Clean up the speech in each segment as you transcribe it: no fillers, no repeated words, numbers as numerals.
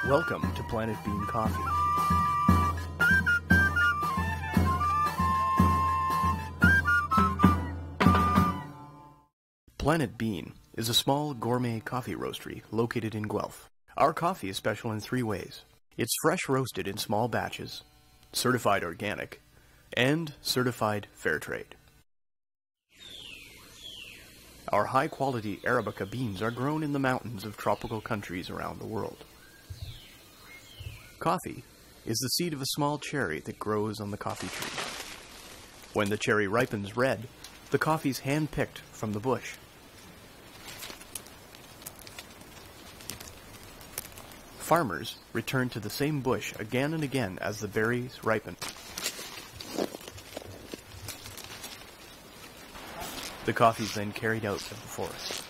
Welcome to Planet Bean Coffee. Planet Bean is a small gourmet coffee roastery located in Guelph. Our coffee is special in 3 ways. It's fresh roasted in small batches, certified organic, and certified fair trade. Our high-quality arabica beans are grown in the mountains of tropical countries around the world. Coffee is the seed of a small cherry that grows on the coffee tree. When the cherry ripens red, the coffee is hand-picked from the bush. Farmers return to the same bush again and again as the berries ripen. The coffee is then carried out of the forest.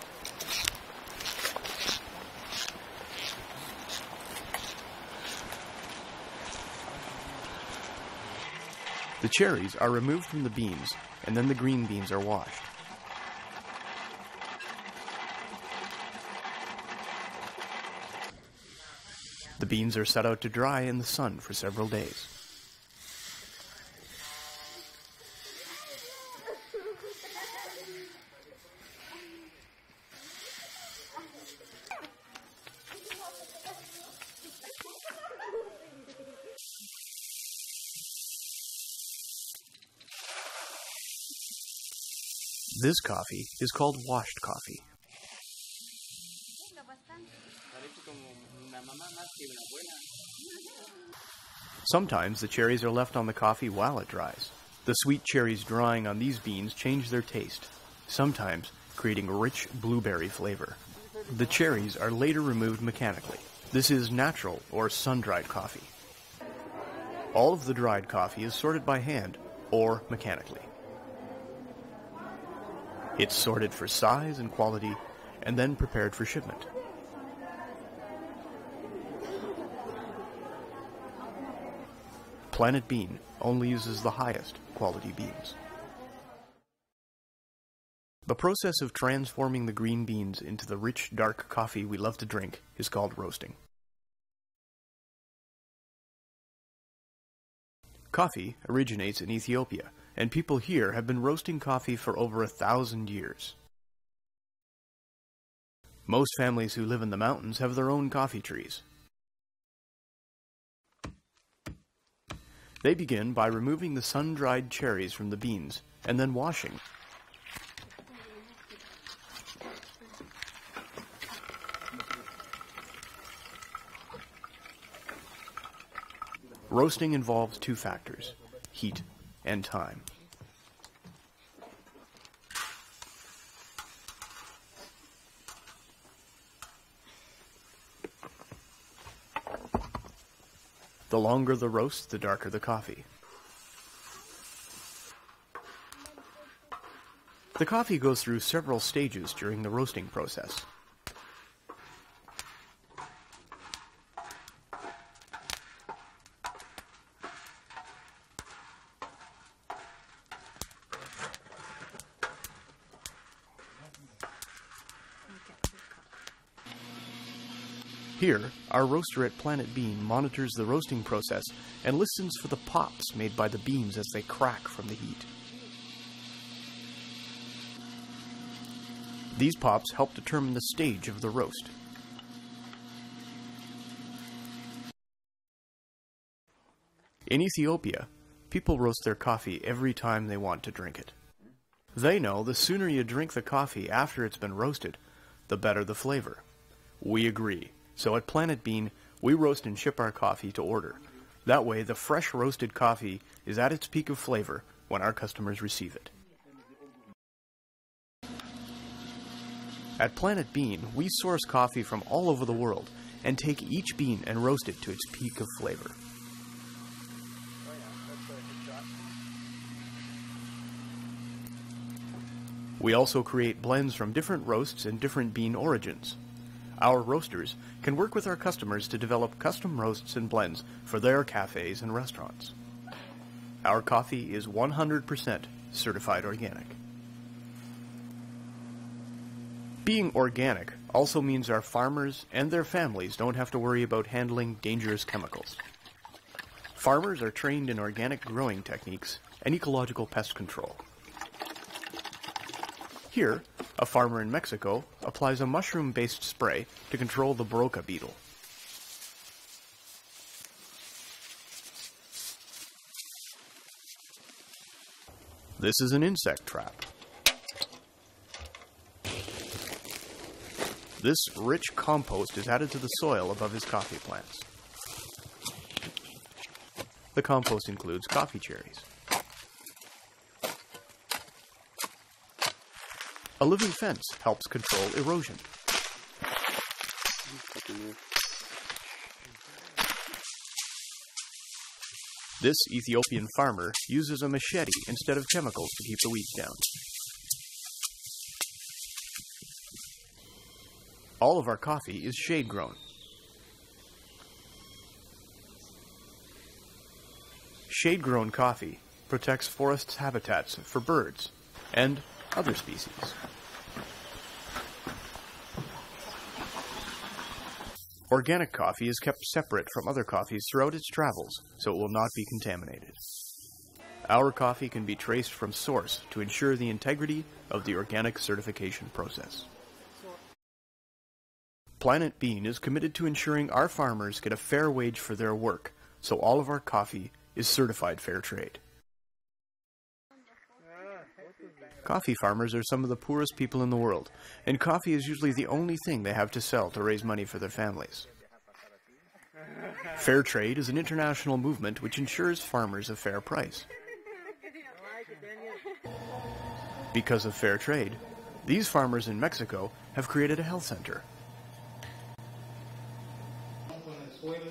The cherries are removed from the beans, and then the green beans are washed. The beans are set out to dry in the sun for several days. This coffee is called washed coffee. Sometimes the cherries are left on the coffee while it dries. The sweet cherries drying on these beans change their taste, sometimes creating rich blueberry flavor. The cherries are later removed mechanically. This is natural or sun-dried coffee. All of the dried coffee is sorted by hand or mechanically. It's sorted for size and quality and then prepared for shipment. Planet Bean only uses the highest quality beans. The process of transforming the green beans into the rich, dark coffee we love to drink is called roasting. Coffee originates in Ethiopia, and people here have been roasting coffee for over 1,000 years. Most families who live in the mountains have their own coffee trees. They begin by removing the sun-dried cherries from the beans and then washing. Roasting involves 2 factors: heat and time. The longer the roast, the darker the coffee. The coffee goes through several stages during the roasting process. Here, our roaster at Planet Bean monitors the roasting process and listens for the pops made by the beans as they crack from the heat. These pops help determine the stage of the roast. In Ethiopia, people roast their coffee every time they want to drink it. They know the sooner you drink the coffee after it's been roasted, the better the flavor. We agree. So at Planet Bean, we roast and ship our coffee to order. That way, the fresh roasted coffee is at its peak of flavor when our customers receive it. At Planet Bean, we source coffee from all over the world and take each bean and roast it to its peak of flavor. We also create blends from different roasts and different bean origins. Our roasters can work with our customers to develop custom roasts and blends for their cafes and restaurants. Our coffee is 100% certified organic. Being organic also means our farmers and their families don't have to worry about handling dangerous chemicals. Farmers are trained in organic growing techniques and ecological pest control. Here, a farmer in Mexico applies a mushroom-based spray to control the broca beetle. This is an insect trap. This rich compost is added to the soil above his coffee plants. The compost includes coffee cherries. A living fence helps control erosion. This Ethiopian farmer uses a machete instead of chemicals to keep the weeds down. All of our coffee is shade-grown. Shade-grown coffee protects forests' habitats for birds and other species. Organic coffee is kept separate from other coffees throughout its travels, so it will not be contaminated. Our coffee can be traced from source to ensure the integrity of the organic certification process. Planet Bean is committed to ensuring our farmers get a fair wage for their work, so all of our coffee is certified fair trade. Coffee farmers are some of the poorest people in the world, and coffee is usually the only thing they have to sell to raise money for their families. Fair trade is an international movement which ensures farmers a fair price. Because of fair trade, these farmers in Mexico have created a health center.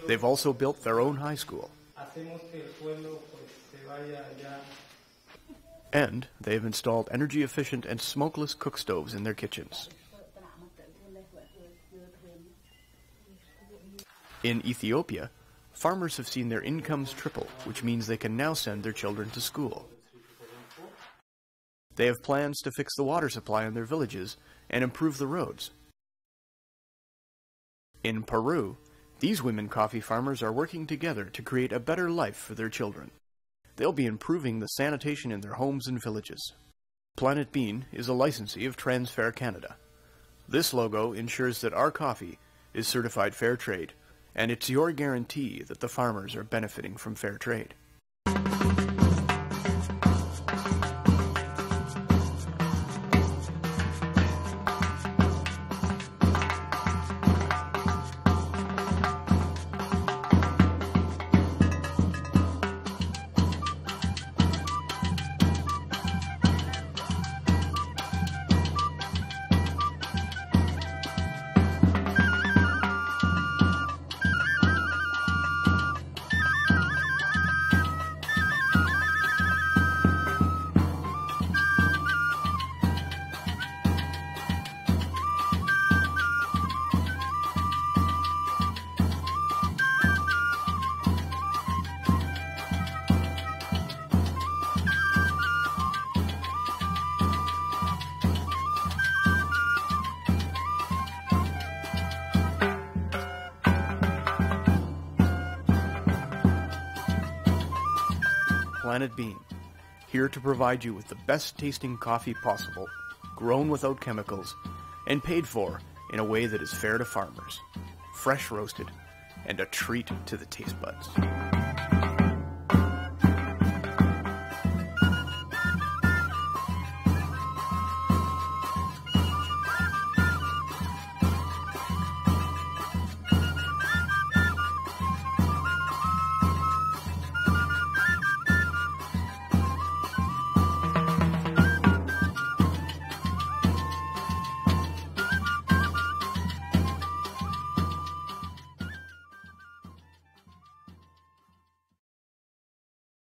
They've also built their own high school. And they have installed energy-efficient and smokeless cook stoves in their kitchens. In Ethiopia, farmers have seen their incomes triple, which means they can now send their children to school. They have plans to fix the water supply in their villages and improve the roads. In Peru, these women coffee farmers are working together to create a better life for their children. They'll be improving the sanitation in their homes and villages. Planet Bean is a licensee of Transfair Canada. This logo ensures that our coffee is certified fair trade, and it's your guarantee that the farmers are benefiting from fair trade. Planet Bean, here to provide you with the best tasting coffee possible, grown without chemicals, and paid for in a way that is fair to farmers, fresh roasted, and a treat to the taste buds.